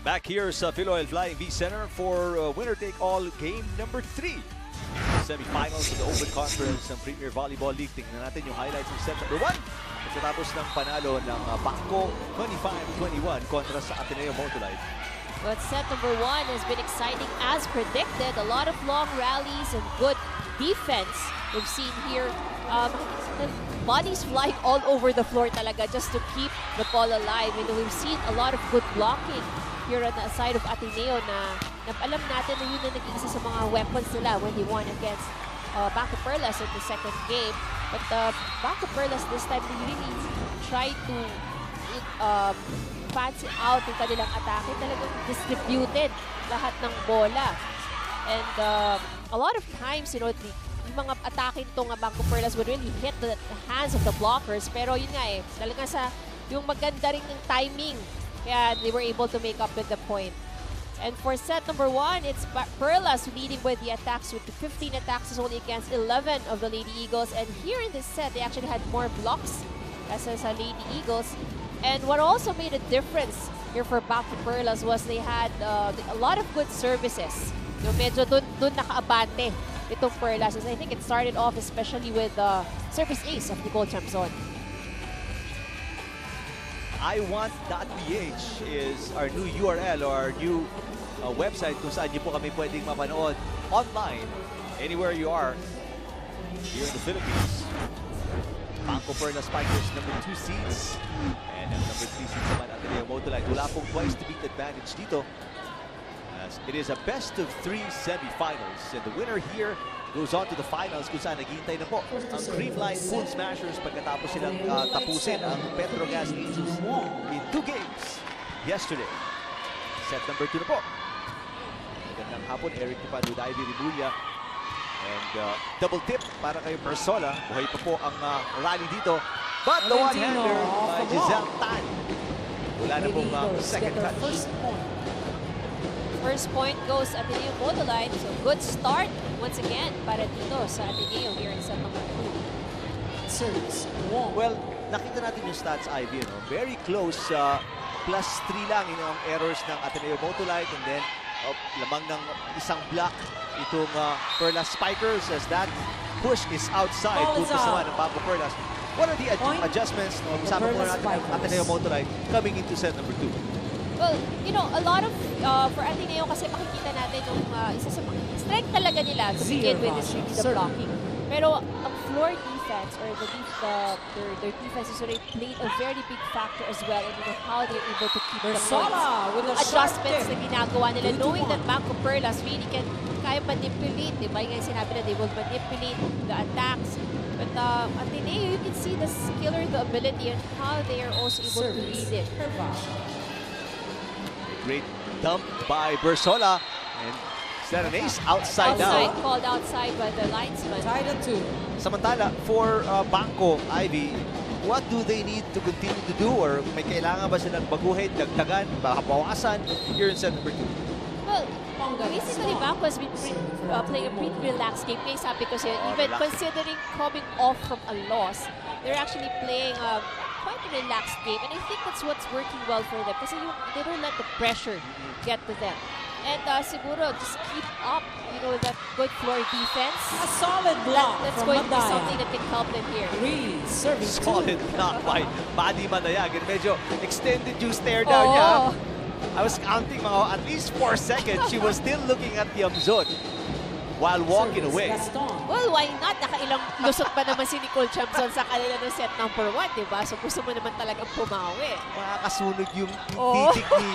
Back here sa PVL Flying V Center for winner-take-all game number 3. Semifinals of the Open Conference ng Premier Volleyball League. Tingnan natin yung highlights ng set number 1. Pagkatapos ng panalo ng BanKo 25-21 kontra sa Ateneo-Motolite. But set number 1 has been exciting as predicted. A lot of long rallies and good defense we've seen here. Bodies flying all over the floor talaga just to keep the ball alive. You know, we've seen a lot of good blocking here on the side of Ateneo na alam natin na yun na naging isa sa mga weapons nila when they won against BanKo-Perlas in the second game. But BanKo-Perlas this time, they really tried to fancy out yung kanilang atake. Talagang distributed lahat ng bola. And a lot of times, you know, yung mga atake nitong BanKo-Perlas would really hit the hands of the blockers. Pero yun nga eh, talagang sa yung maganda rin ng timing. Kaya they were able to make up with the point. And for set number 1, it's Perlas leading with the attacks with 15 attacks only against 11 of the Lady Eagles. And here in this set, they actually had more blocks as sa Lady Eagles. And what also made a difference here for BanKo-Perlas was they had a lot of good services. Yung medyo dun nakaabante itong Perlas. I think it started off especially with the service ace of Nicole Chamzon. iwant.ph is our new URL or our new website kung saan niyo po kami pwedeng mapanood online anywhere you are here in the Philippines. BanKo-Perlas Spikers number 2 seeds and number 3 seeds naman Ateneo-Motolite. Wala pong twice to beat advantage dito as it is a best of 3 semifinals and the winner here goes on to the finals kung saan naghihintay na po ang Creamline Pool Smashers pagkatapos silang tapusin ang Petrogas Angels in 2 games yesterday. Set number 2 na po. Magandang hapon, Eric Tipan with Ivy Ribulla. And double tip para kay Persola. Buhay pa po ang rally dito. But the one-hander by Giselle Tan. Wala na pong second touch. First point goes Ateneo-Motolite. So good start once again para dito sa Ateneo here in set number 2. Well, nakita natin yung stats, Ivy. No? Very close. +3 lang yung errors ng Ateneo-Motolite. And then, lamang ng isang block itong Perlas Spikers as that push is outside. Puntos naman ng BanKo-Perlas. What are the adjustments? Kasama po natin ang Ateneo-Motolite coming into set number 2. Well, you know, a lot of, for Ateneo kasi makikita natin yung isa sa mga strength talaga nila to begin with is really the blocking. Pero ang floor defense or their defense has already played a very big factor as well in how they're able to keep the points. Adjustments na ginagawa nila, knowing that BanKo-Perlas really kaya manipulate, diba? Yung sinabi na they will manipulate the attacks. But Ateneo, you can see the skill or the ability and how they are also able to read it. Great dump by Bersola. And is that an ace? Outside now. Called outside by the linesman. Tied at 2. Samantala, for BanKo, Ivy, what do they need to continue to do? Or may kailangan ba silang baguhin, dagdagan, bawasan here in set number 2? Well, basically, BanKo has been playing a pretty relaxed game. Kaya sabi ko siya, even considering coming off from a loss, they're actually playing quite a relaxed game. And I think that's what's working well for them. Kasi they don't let the pressure get to them. And siguro, just keep up, you know, that good floor defense. A solid block That's from going to be Madaya. something that can help them here. Solid block by Buddy Madayag. And medyo extended yung stare down niya. I was counting at least 4 seconds. She was still looking at Chamzon while walking away. Well, why not? Nakailang lusot pa naman si Nicole Chamzon sa kanila ng set number 1, diba? So gusto mo naman talagang pumawi. Makakasunog yung titik ni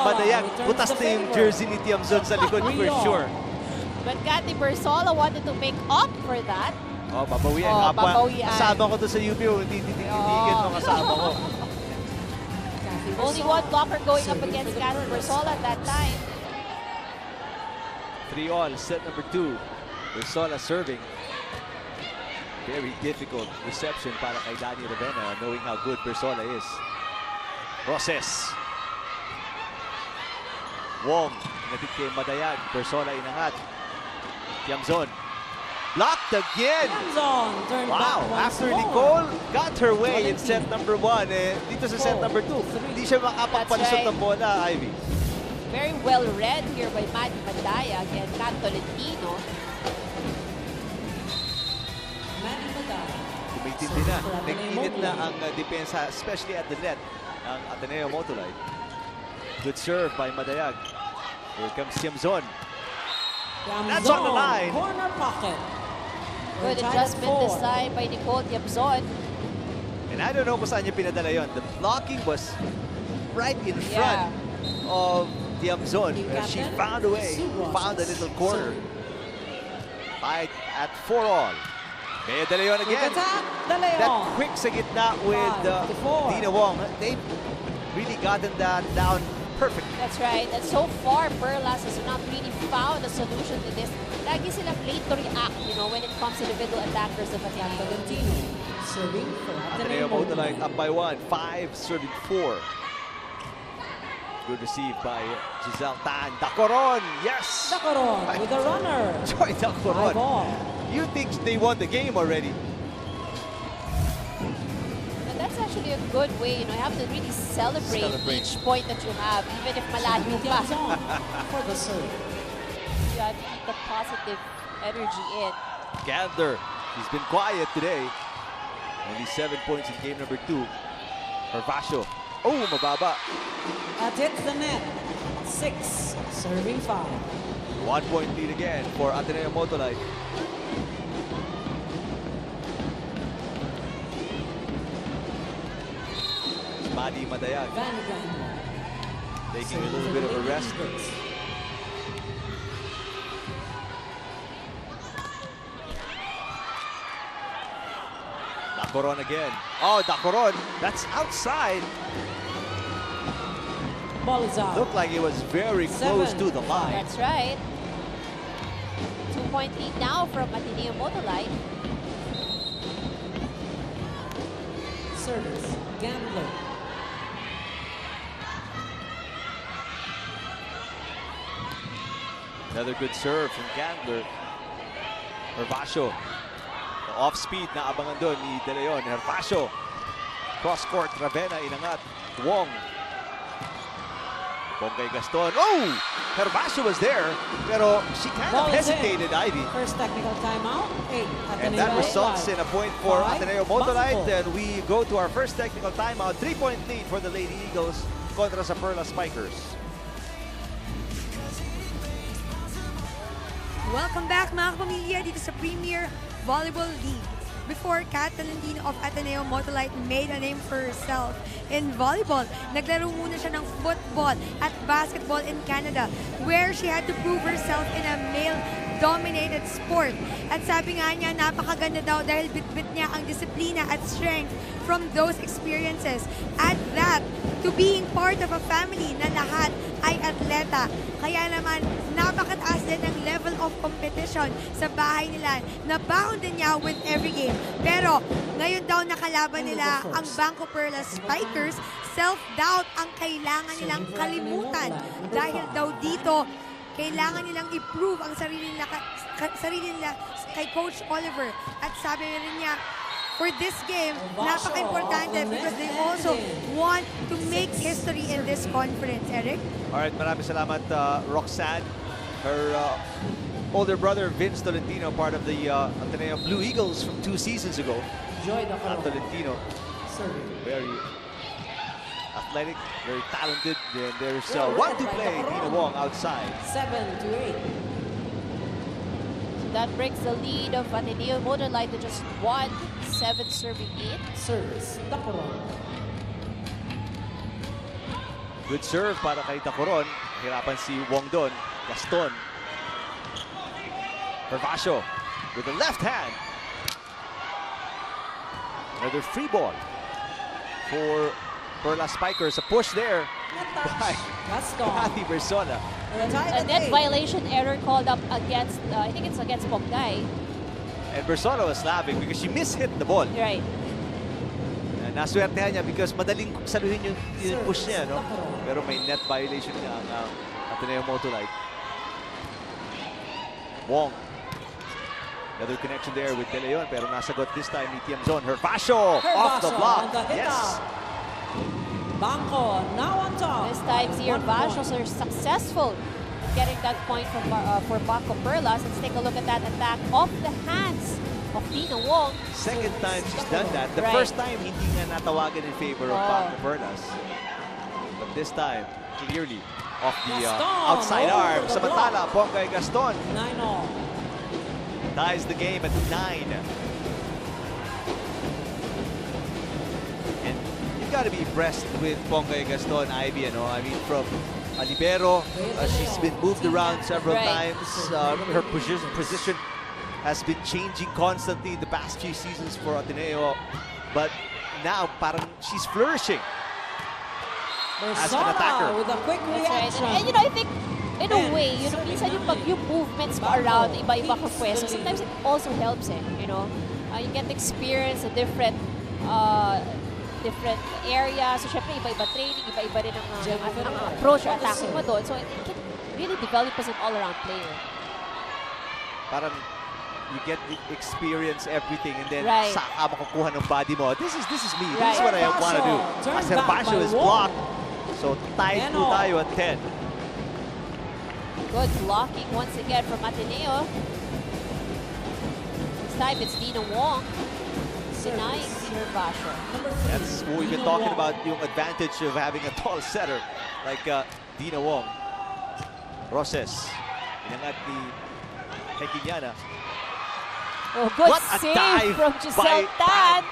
Madayag. Butas na yung jersey ni Chamzon sa likod for sure. But Cathy Bersola wanted to make up for that. Babawian. Babawian. Kasama ko to sa UP. Hindi-tindigan mo kasama ko. Only one blocker going up against Cathy Bersola at that time. 3-all, set number 2. Bersola serving. Very difficult reception para kay Danny Ravena, knowing how good Bersola is. Process. Wong, natin kay Madayag. Bersola inangat. Chamzon. Blocked again! Wow, after Nicole got her way in set number 1, dito sa set number 2, hindi siya makapagpalusot ng bola, Ivy. Very well read here by Manny Madayag and Kat Tolentino. Kumitindi na. Nag-init na ang depensa, especially at the net ng Ateneo-Motolite. Good serve by Madayag. Here comes Tiamzon. That's on the line. Corner pocket. Good adjustment this time by Nicole Tiamzon. And I don't know kung saan niya pinadala yun. The blocking was right in front of Tiamzon. She found a way, found a little corner. Fight at 4-all. Bea De Leon again. That quick sa gitna with Dina Wong. They've really gotten that down perfectly. That's right. And so far, Perlas has not really found a solution to this. Lagi sila late to react, you know, when it comes to individual attackers of Ateneo. Serving for Ateneo-Motolite up by 1. 5 serving 4. Good receive by Giselle Tan. Dacoron, yes! Dacoron with a runner. Joy Dacoron. 5-all. You think they won the game already? And that's actually a good way, you know, you have to really celebrate each point that you have, even if malayo pa. For the serve. You have to keep the positive energy in. Gander, he's been quiet today. Only 7 points in game number 2. Hervasio. Oh, mababa. That hits the net. 6, serving 5. 1 point lead again for Ateneo-Motolite. Manny Madayag taking a little bit of a rest. Dacoron again. Oh, Dacoron, that's outside. Ball is out. Looked like it was very close to the line. That's right. 2-point lead now from Ateneo-Motolite. Service. Gambler. Another good serve from Gandler. Hervasio. The off-speed na abangan doon ni De Leon. Hervasio. Cross-court. Ravenna inangat. Wong. Bongay Gaston. Oh! Hervasio was there. Pero she kind of hesitated, Ivy. First technical timeout. 8. And that results in a point for 5, Ateneo-Motolite. BanKo. And we go to our first technical timeout. 3-point lead for the Lady Eagles kontra sa Perlas Spikers. Welcome back mga kapamilya dito sa Premier Volleyball League. Before, Kat Tolentino of Ateneo-Motolite made a name for herself in volleyball. Naglaro muna siya ng football at basketball in Canada where she had to prove herself in a male-dominated sport. At sabi nga niya, napakaganda daw dahil bit-bit niya ang disiplina at strength from those experiences. Add that to being part of a family na lahat ay atleta. Kaya naman, napakataas din ang level of competition sa bahay nila. Nabaon din niya with every game. Pero ngayon daw nakalaban nila ang BanKo-Perlas Spikers. Self-doubt ang kailangan nilang kalimutan. Dahil daw dito, kailangan nilang i-prove ang sarili nila kay Coach Oliver. At sabi rin niya, for this game, napaka-importante because they also want to make history in this conference. Eric? Alright, maraming salamat, Roxanne. Her older brother, Vince Tolentino, part of the Ateneo Blue Eagles from 2 seasons ago. Joy Dacoron. Tolentino, Serving. very athletic, very talented. And there's one to play, Dina Wong outside. 7 to 8. That breaks the lead of Ateneo-Motolite to just 1, 7 serving 8. Service. Dacoron. Good serve para kay Dacoron. Hirapan si Wong doon. Gaston. Hervasio with the left hand. Another free ball for Perlas Spikers. A push there by Gaston. Cathy Bersona. A net violation error called up against, I think it's against Bongay. And Bersona was laughing because she mishit the ball. Right. Naswertehan niya because madaling saluhin yung push niya, no? Pero may net violation nga ang Ateneo-Motolite. Wong. Another connection there with De Leon, pero nasagot this time ni Tiamzon. Hervasio off the block. Yes. BanKo now on top. This time, Zir 1 Vashos point. are successful in getting that point from, for BanKo-Perlas. Let's take a look at that attack off the hands of Tina Wong. Second time she's done that. The Right. first time, hindi nga natawagan in favor of BanKo-Perlas. But this time, clearly, off the outside arm. Samantala, Ponggay Gaston 9-all. ties the game at 9. And you gotta be impressed with Ponggay Gaston, Ivy, you know. I mean, from a libero, she's been moved around several Right. times. Her position has been changing constantly in the past few seasons for Ateneo. But now, parang she's flourishing as an attacker. With a quick That's right. reaction. And you know, I think, in a way, you know, minsan yung movements mo around iba-iba kang pwesto, sometimes it also helps you know. You get experience in different areas. So, syempre, iba-iba training, iba-iba rin ang approach or attacking mo doon. So, it can really develop as an all-around player. Parang you get the experience everything and then Right. saka makukuha ng body mo. This is me. This Right. is what I want to do. Turn As back Herbasio by is one. blocked. So tied po 10-all. tayo at 10. Good blocking once again from Ateneo. This time it's Dina Wong denying Zir Vashos. That's what we've been talking about, yung advantage of having a tall setter like Dina Wong. Roses. Inangat ni Hekinyana. Oh, good What a save dive from by Giselle Tan.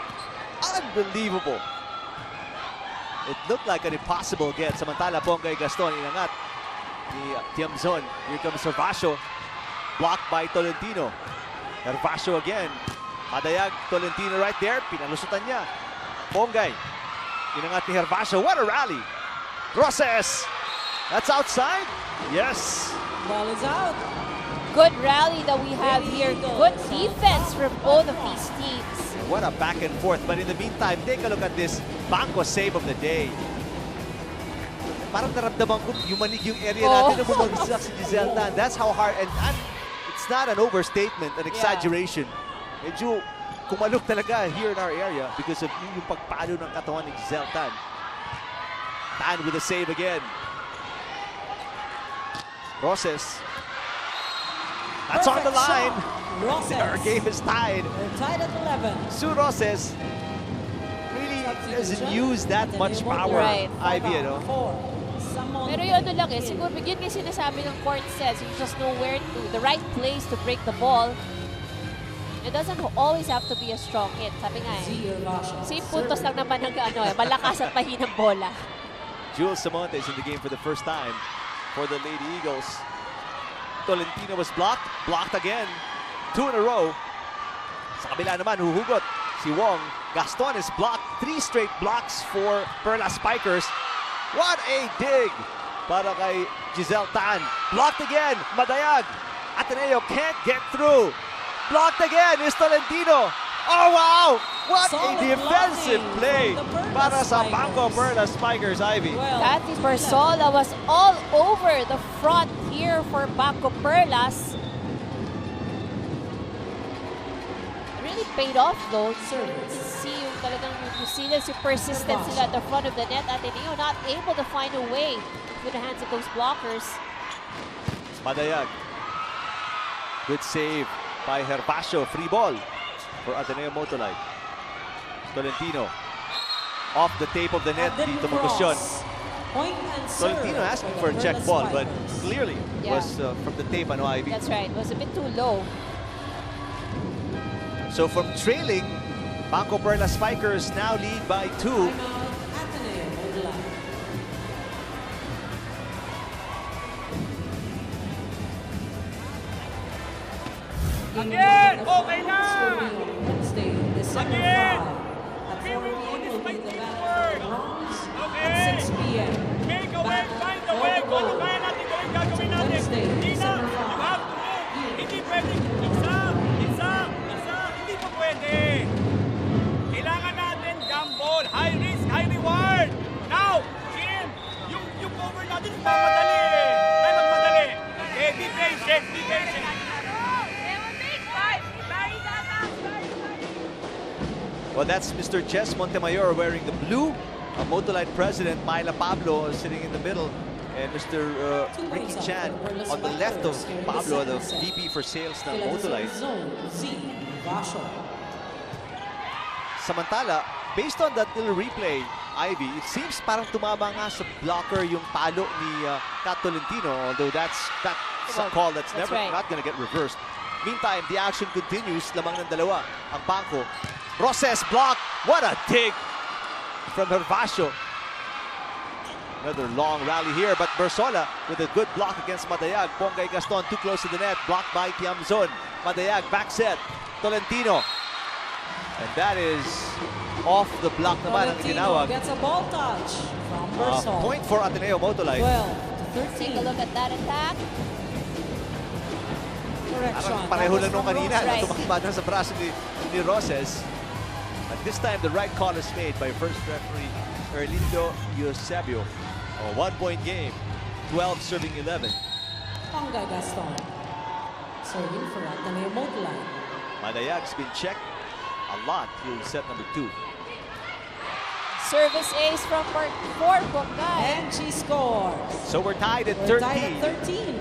Unbelievable. It looked like an impossible get. Samantala, Ponggay Gaston inangat ni Tiamzon. Here comes Herbasio. Blocked by Tolentino. Herbasio again. Padayag, Tolentino right there. Pinalusutan niya. Ponggay. Inangat ni Herbasio. What a rally. Roses. That's outside. Yes. Ball is out. Good rally that we have here. Good defense from both of these teams. What a back and forth. But in the meantime, take a look at this BanKo save of the day. Parang naramdaman ko, yumanig yung area natin na bumagsak si Giselle Tan. That's how hard, and it's not an overstatement, an exaggeration. Medyo kumalok talaga here in our area because of yung pagpalo ng katawan ni Giselle Tan. Tan with a save again. Roses. That's on the Perfect line. shot. Roses. Our game is tied. They're tied at 11. Sue Roses really doesn't use that much power, Right. Ivy, you know. 4. Someone Pero yun ano lang eh, siguro yun yung sinasabi ng court says, you just know where to, the right place to break the ball. It doesn't always have to be a strong hit. Sabi nga eh, Zir Vashos. same puntos lang naman ng malakas at mahinang bola. Jules Samonte is in the game for the first time for the Lady Eagles. Tolentino was blocked again. 2 in a row. Sa kabila naman, huhugot si Wong. Gaston is blocked. 3 straight blocks for Perlas Spikers. What a dig para kay Giselle Tan. Blocked again. Madayag. Ateneo can't get through. Blocked again is Tolentino. Oh, wow! What Solid a defensive blocking play from the Perlas para sa Spikers. BanKo-Perlas Spikers, Ivy. Well, Cathy Barsola was all over the front here for BanKo-Perlas. Really paid off though. You can see yung talagang resilience, yung persistence sila at the front of the net. Ateneo not able to find a way with the hands of those blockers. Madayag. Good save by Herbasio. Free ball for Ateneo-Motolite. Tolentino. Off the tape of the net. At the Dito cross. Magosyon. Point and serve Tolentino asking for for a the check Perlas ball, but Spikers. clearly Yeah. was from the tape, ano, Ivy? That's right. It was a bit too low. So from trailing, BanKo-Perlas Spikers now lead by 2. Timeout, Ateneo-Motolite. Again! Okay na! Wednesday, December 5 Again! at 4 p.m. will be the battle Forward! for bronze Okay! at 6 p.m. Make a way, find a way! Kung ano kaya natin gawin, gagawin natin! Wednesday, Hindi na! December You 5. have to move! Hindi pwedeng isa! Hindi po pwede! Kailangan natin gamble! High risk, high reward! Now, Jim! Yung cover natin, mamadali eh! Ay, magmadali! Okay, be patient, be patient! Well, that's Mr. Jess Montemayor wearing the blue Motolite president, Myla Pablo, sitting in the middle. And Mr. Ricky Chan on the left of Pablo, the VP for sales ng Motolite. Samantala, based on that little replay, Ivy, it seems parang tumama nga sa blocker yung palo ni Kat Tolentino, although that's a call that's never not gonna get reversed. Meantime, the action continues. Lamang ng dalawa ang Bangko. Roses block. What a dig from Hervasio. Another long rally here, but Bersola with a good block against Madayag. Pongay Gaston too close to the net, blocked by Tiamzon. Madayag back set. Tolentino. And that is off the block naman ang tinawag. Gets a ball touch from Bersola. Point for Ateneo-Motolite. 12-13. Take a look at that attack. Parang pareho lang nung kanina na tumakba na sa braso ni Roses. At this time, the right call is made by first referee Erlindo Eusebio. A 1-point game, 12 serving 11. Pongay Gaston serving for Ateneo-Motolite. Madayag's been checked a lot through set number 2. Service ace from for Pongay. And she scores. So we're tied at 13. We're tied at 13.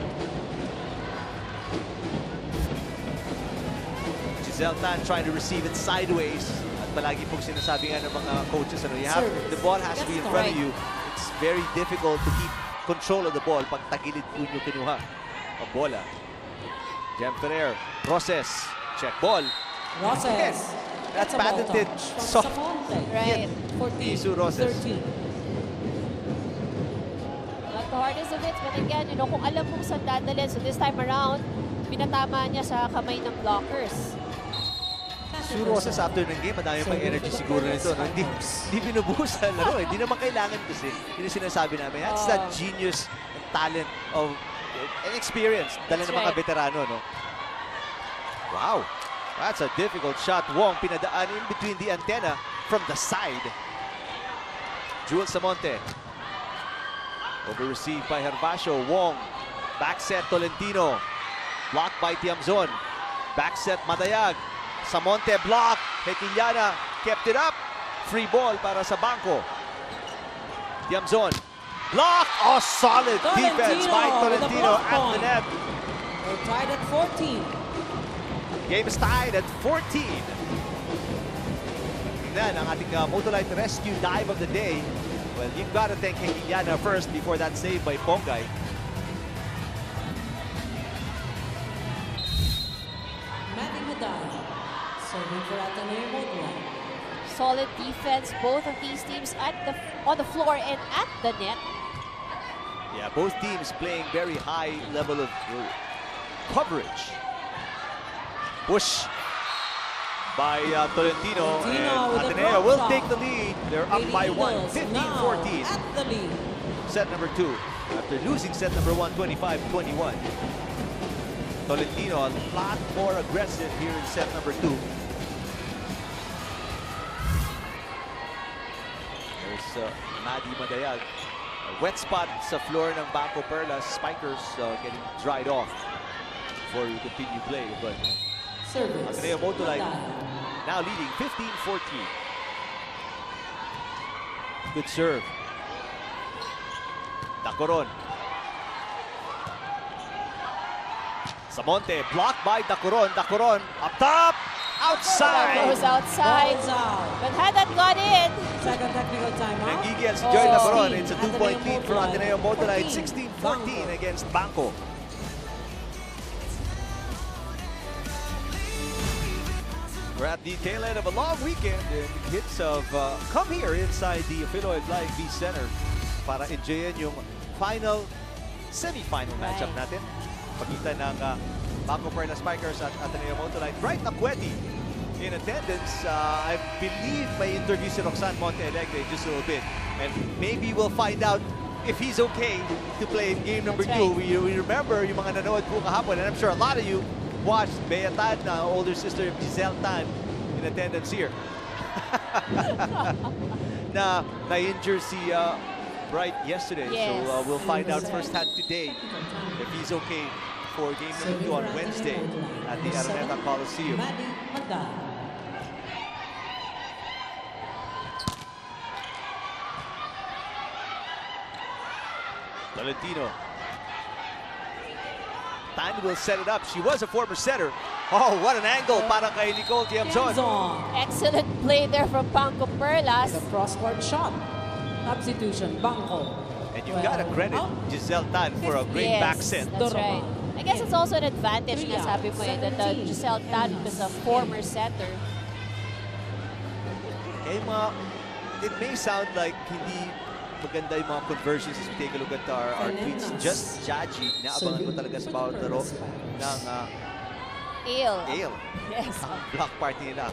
Giselle Tan trying to receive it sideways. At palagi pong sinasabi nga ng mga coaches, the ball has to be in front of you. It's very difficult to keep control of the ball pag tagilid po nyo kinuha ang bola. Jem Ferrer, Roses, check ball. Roses. That's patented soft Right. 14, Isu Roses. 13. But the hardest of it, but again, kung alam mong saan dadalhin, so this time around, pinatama niya sa kamay ng blockers. Isu Roses after ng game, madami pang energy siguro nito. No? Hindi binubuhusan laro. Hindi naman kailangan kasi. Yun yung sinasabi namin. That's that genius and talent of and experience. Dala ng mga veterano. No? Wow. That's a difficult shot. Wong pinadaan in between the antenna from the side. Jewel Samonte. Over-received by Hervasio. Wong. Back set Tolentino. Blocked by Tiamzon. Back set Madayag. Samonte block. Hekiliana kept it up. Free ball para sa Bangko. Tiamzon. Block. Oh, solid defense by Tolentino at the net. We're tied at 14. Game is tied at 14. Tingnan ang ating Motolite rescue dive of the day. Well, you've got to thank Hekiliana first before that save by Pongay. Serving for Ateneo-Motolite. Solid defense, both of these teams on the floor and at the net. Yeah, both teams playing very high level of coverage. Push by Tolentino, and Ateneo will take the lead. They're up by 1, 15-14. At the lead. Set number 2 after losing set number 1, 25-21. Tolentino a lot more aggressive here in set number 2. There's Maddie Madayag. A wet spot sa floor ng BanKo-Perlas. Spikers getting dried off before we continue play. But Ateneo-Motolite now leading 15-14. Good serve. Dacoron. Samonte blocked by Dacoron. Dacoron up top. Outside. That goes outside. But had that gone in. Second technical timeout. Nagigil si Joy Dacoron. It's a 2-point lead for Ateneo-Motolite. 16-14 against Bangko. We're at the tail end of a long weekend and hits of come here inside the Philoid Live V Center para enjoyin yung final semi-final matchup natin. Pagitan ng BanKo-Perlas Spikers at Ateneo-Motolite. Bright Acueti in attendance. I believe may interview si Roxanne Montealegre in just a little bit. And maybe we'll find out if he's okay to play in game number 2. We remember yung mga nanood po kahapon, and I'm sure a lot of you watched Bea Tan, older sister of Giselle Tan, in attendance here. Na-injure si Bright yesterday, so we'll find out firsthand today if he's okay for game number 2 on Wednesday at the Araneta Coliseum. Tolentino. Tan will set it up. She was a former setter. Oh, what an angle para kay Nicole Tiamzon. Excellent play there from BanKo-Perlas. The cross-court shot. Substitution, BanKo. And you've got to credit Giselle Tan for a great back set. That's right. I guess it's also an advantage na sabi mo that Giselle Tan is a former setter. Eh, it may sound like hindi maganda yung mga conversions as we take a look at our tweets. Just judgy. Inaabangan ko talaga sa bawat laro ng Ale. Yes. Ang block party nila.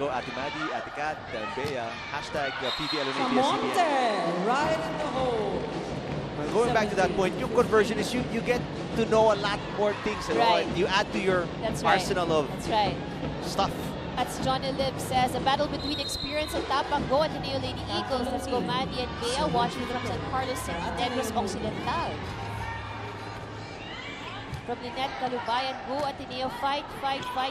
Go Ate Maddie, Ate Kat, Bea, hashtag PVL and ABS-CBN. Right in the hole. Well, going back to that point, yung conversion is you get to know a lot more things. Right. You add to your arsenal of stuff. That's Johnny Lib says, a battle between experience and tapang. Go Ateneo Lady Eagles. Let's go Maddie and Bea. Watching from San Carlos City, Negros Occidental. From Lynette Calubayan, go Ateneo, fight,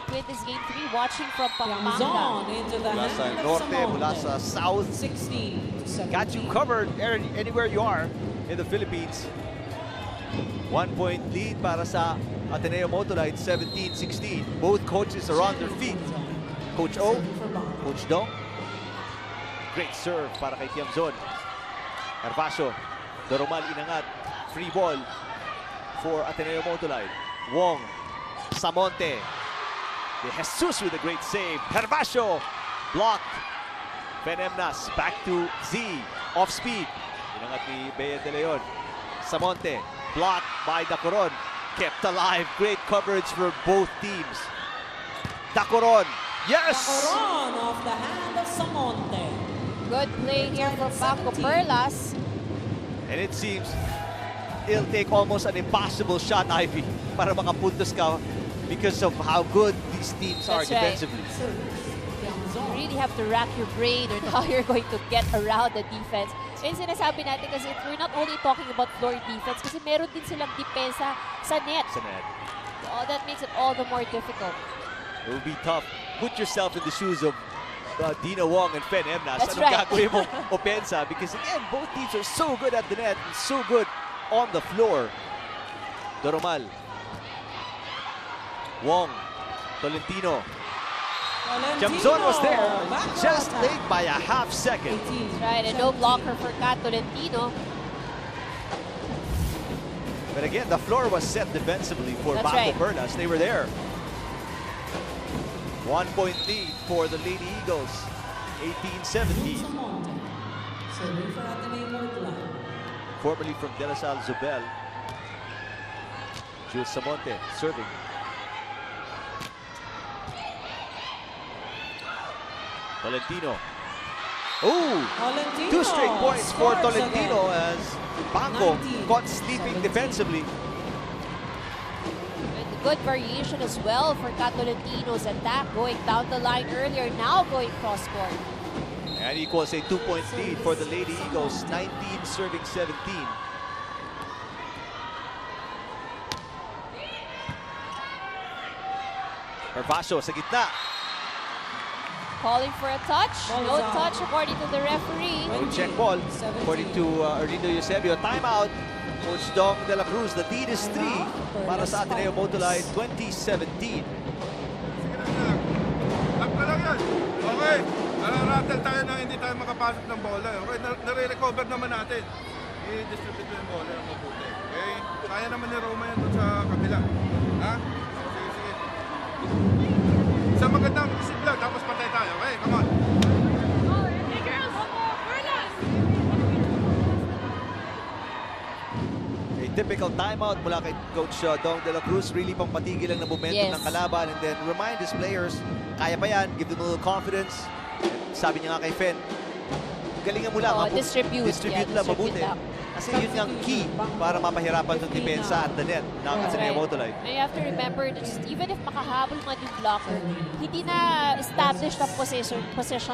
win this game 3. Watching from Pampanga. Mula sa norte, mula sa south. 16. Got you covered anywhere you are in the Philippines. 1 point lead para sa Ateneo-Motolite, 17-16. Both coaches are on their feet. Coach O, Coach Dong. Great serve para kay Tiamzon. Herbacio, Doromal inangat. Free ball for Ateneo-Motolite. Wong, Samonte. De Jesus with a great save. Herbacio, blocked. Penemnas, back to Z, off speed. Inangat ni Bea De Leon. Samonte, blocked by Dacoron. Kept alive. Great coverage for both teams. Dacoron. Yes! Dacoron off the hand of Samonte. Good play here from BanKo-Perlas. And it seems it'll take almost an impossible shot, Ivy, para makapuntos ka because of how good these teams are defensively. You really have to rack your brain on how you're going to get around the defense. Yung sinasabi natin kasi we're not only talking about floor defense kasi meron din silang depensa sa net. Oh, that makes it all the more difficult. It will be tough. Put yourself in the shoes of Dina Wong and Fen Emnas. That's right. Gagawin mo opensa? Because again, both teams are so good at the net and so good on the floor. Doromal. Wong. Tolentino. Tiamzon was there, just late by a half second. Right, and no blocker for Kat Tolentino. But again, the floor was set defensively for BanKo-Perlas. They were there. 1 point lead for the Lady Eagles, 18-17. Formerly from De La Salle Zobel. Jules Samonte serving. Tolentino. Oh! 2 straight points for Tolentino as BanKo caught sleeping defensively. Good variation as well for Kat Tolentino's attack, going down the line earlier, now going cross-court. And equals a 2-point lead for the Lady Eagles, 19 serving 17. Herbacio sa gitna. Calling for a touch. No touch according to the referee. No check ball according to Erlindo Eusebio. Timeout. Coach Dong de la Cruz. The lead is 3 para sa Ateneo-Motolite 2017. Lang lang yan. Okay. Nararattle tayo na hindi tayo makapasok ng bola. Okay. Nare-recover naman natin. I-distribute yung bola ng mabuti. Okay. Kaya naman ni Roma yan doon sa kabila. Ha? Sige, sige. Sa magandang isip lang, tapos patay tayo. Okay, come on. A typical timeout mula kay Coach Dong de la Cruz. Really pang patigil lang ng momentum ng kalaban and then remind his players, kaya pa yan, give them a little confidence. Sabi niya nga kay Fen, galingan mo lang. Distribute lang mabuti. Kasi yun yung key para mapahirapan ng depensa at the net ng Ateneo-Motolite. And you have to remember that even if makahabol man yung blocker, hindi na established ang position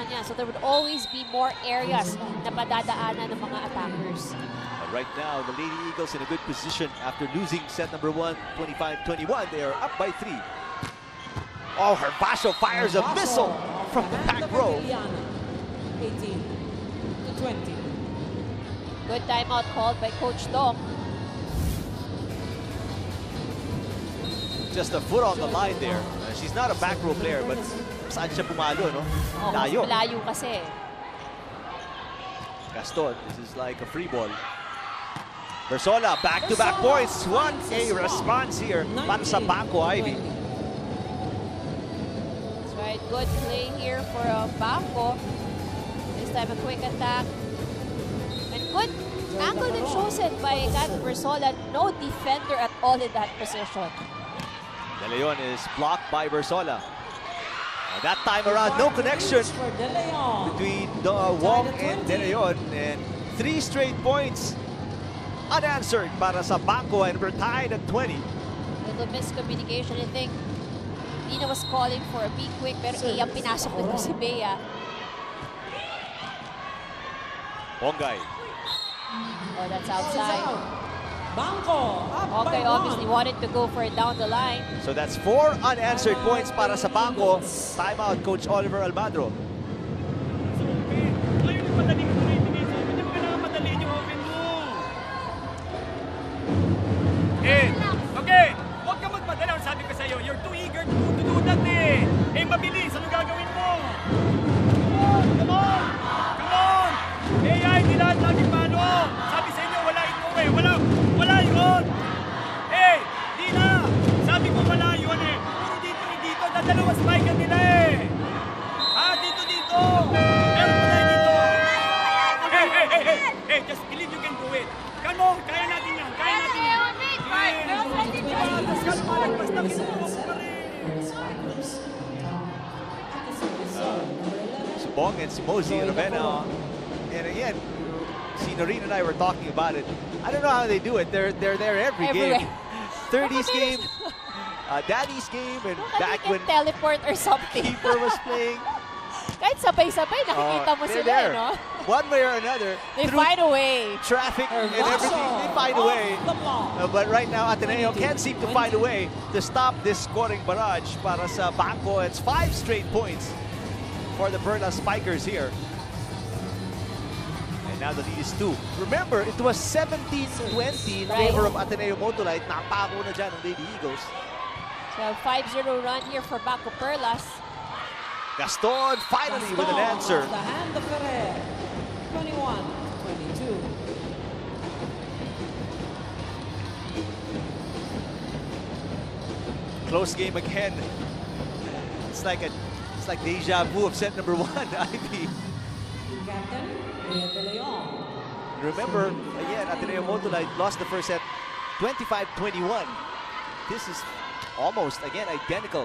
niya. So there would always be more areas na padadaanan ng mga attackers. Right now, the Lady Eagles in a good position after losing set number 1, 25-21. They are up by 3. Oh, Herbacio fires a missile from the back row. 18-20. Good timeout called by Coach Dong. Just a foot on the line there. She's not a back row player, but saan siya pumalo, no? Layo. Malayo kasi. Gaston, this is like a free ball. Bersola, back-to-back points. What a response here para sa BanKo, Ivy. That's right. Good play here for BanKo. This time a quick attack. And good angle and chosen by Kat Bersola. No defender at all in that position. De Leon is blocked by Bersola. That time around, no connection between Wong and De Leon. And 3 straight points unanswered para sa BanKo, and we're tied at 20. Little miscommunication. I think Dina was calling for a be quick, pero iyang pinasok nito si Bea. Bongay. Oh, that's outside. BanKo up Okay, by obviously wanted to go for it down the line. So that's 4 unanswered points para sa BanKo. Timeout, Coach Oliver Almadro. So, okay. Ngayon yung madaling ko na ibigay sa open. Hindi mo kailangan madaliin yung open mo. Okay. Huwag ka magmadali. Ang sabi ko sa'yo, you're too eager to do that eh. Mabilis. Ano gagawin mo? Come on! Hindi lahat lagi palo. Sabi sa inyo, wala ito eh. Wala yun. Di na. Sabi ko wala yun eh. Puro dito. Dadalawa spike ka nila eh. Dito. Meron pa tayo dito. Just believe you can do it. Come on, kaya natin yan. Si Bong and si Mosey Ravena. And again, si Noreen and I were talking about it. I don't know how they do it. They're there every game. 30s game, Daddy's game, and back when teleport or something. keeper was playing. Kahit sabay-sabay, nakikita mo they're sila, there. no? One way or another. They through find a way. traffic and everything, they find a way. But right now, Ateneo can't seem to find a way to stop this scoring barrage para sa BanKo. It's 5 straight points for the Perlas Spikers here. And now the lead is 2. Remember, it was 17-20 in favor of Ateneo-Motolite. Napako na dyan ang Lady Eagles. So 5-0 run here for BanKo-Perlas. Gaston finally with an answer. The hand of Ferrer. 21-22. Close game again. It's like deja vu of set number 1, Ivy. Captain, De Leon. Remember, again, Ateneo-Motolite lost the first set 25-21. This is almost, again, identical.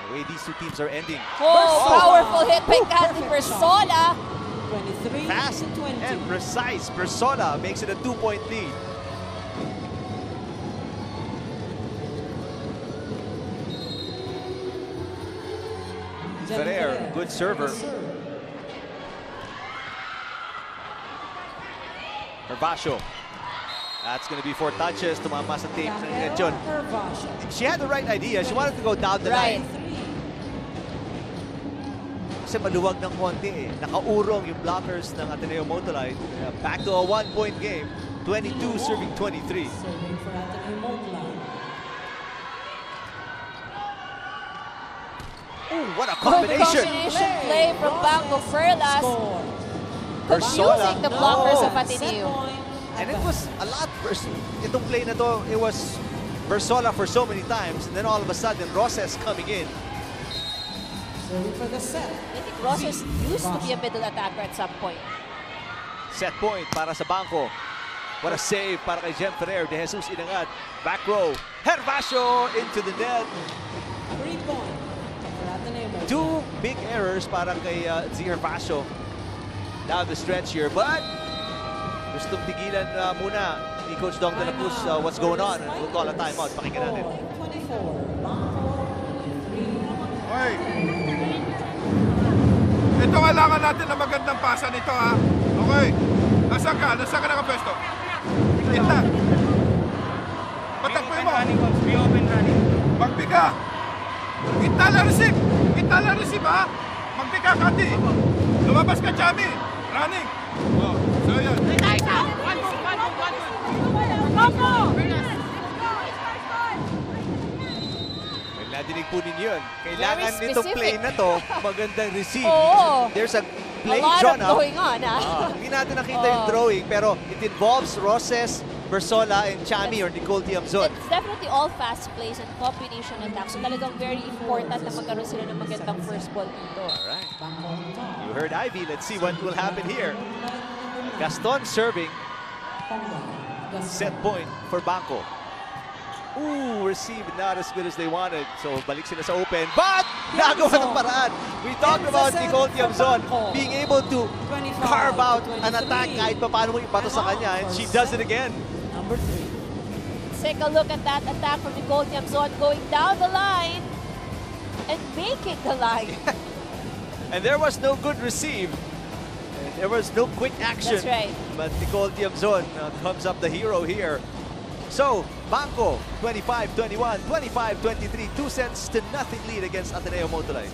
The way these two teams are ending. Powerful hit by Kathy Bersola. 23 Fast to 20. and precise. Bersola makes it a 2-point lead. Ferrer, good server. Herbacio. That's going to be 4 touches. Tumama sa tape ng Lechon. She had the right idea. She wanted to go down the line. Kasi maluwag ng konti eh. Nakaurong yung blockers ng Ateneo-Motolite. Back to a 1-point game. 22 serving 23. Serving for Ateneo-Motolite. Oh, what a combination! Combination play from BanKo-Perlas. Confusing the blockers of Ateneo. And it was a lot worse. Itong play na to, it was Bersola for so many times. And then all of a sudden, Roses coming in. Serving for the set. I think Roses used to be a middle attacker at some point. Set point para sa BanKo. What a save para kay Jem Ferrer. De Jesus inangat. Back row. Herbacio into the net. 3-point for Ateneo-Motolite. 2 big errors para kay Z Herbacio down the stretch here. But gustong tigilan muna ni Coach Dong de la Cruz what's going on. And we'll call a timeout. Pakinggan natin. 24. BanKo. Okay. Ito kailangan natin na magandang pasa nito ha. Okay. Nasaan ka? Nasaan ka nakapwesto? Gitna. Patagpoy mo. Be open running. Magbiga. Gitna lang receive ha. Magbiga, Kati. Lumabas ka, Chami. Running. Oh, so yan. narinig po ninyo yun. Kailangan Very nitong play specific. na to, magandang receive. Oo. There's a A play lot drawn of up. going on, Hindi natin nakita yung throwing, pero it involves Roses, Bersola, and Chami or Nicole Tiamzon. It's definitely all fast plays and combination attacks. So talagang very important na magkaroon sila ng magandang first ball dito. Alright. You heard Ivy. Let's see what will happen here. Gaston serving. Set point for BanKo. Ooh, received not as good as they wanted. So balik sila sa open. But nagawa ng paraan. We talked about Nicole Tiamzon being able to carve out an attack kahit pa paano mo ipato sa kanya. And she does it again. Number 3. Take a look at that attack from Nicole Tiamzon going down the line and making the line. And there was no good receive. And there was no quick action. That's right. But Nicole Tiamzon comes up the hero here. So, BanKo, 25-21, 25-23, 2 sets to nothing lead against Ateneo-Motolite.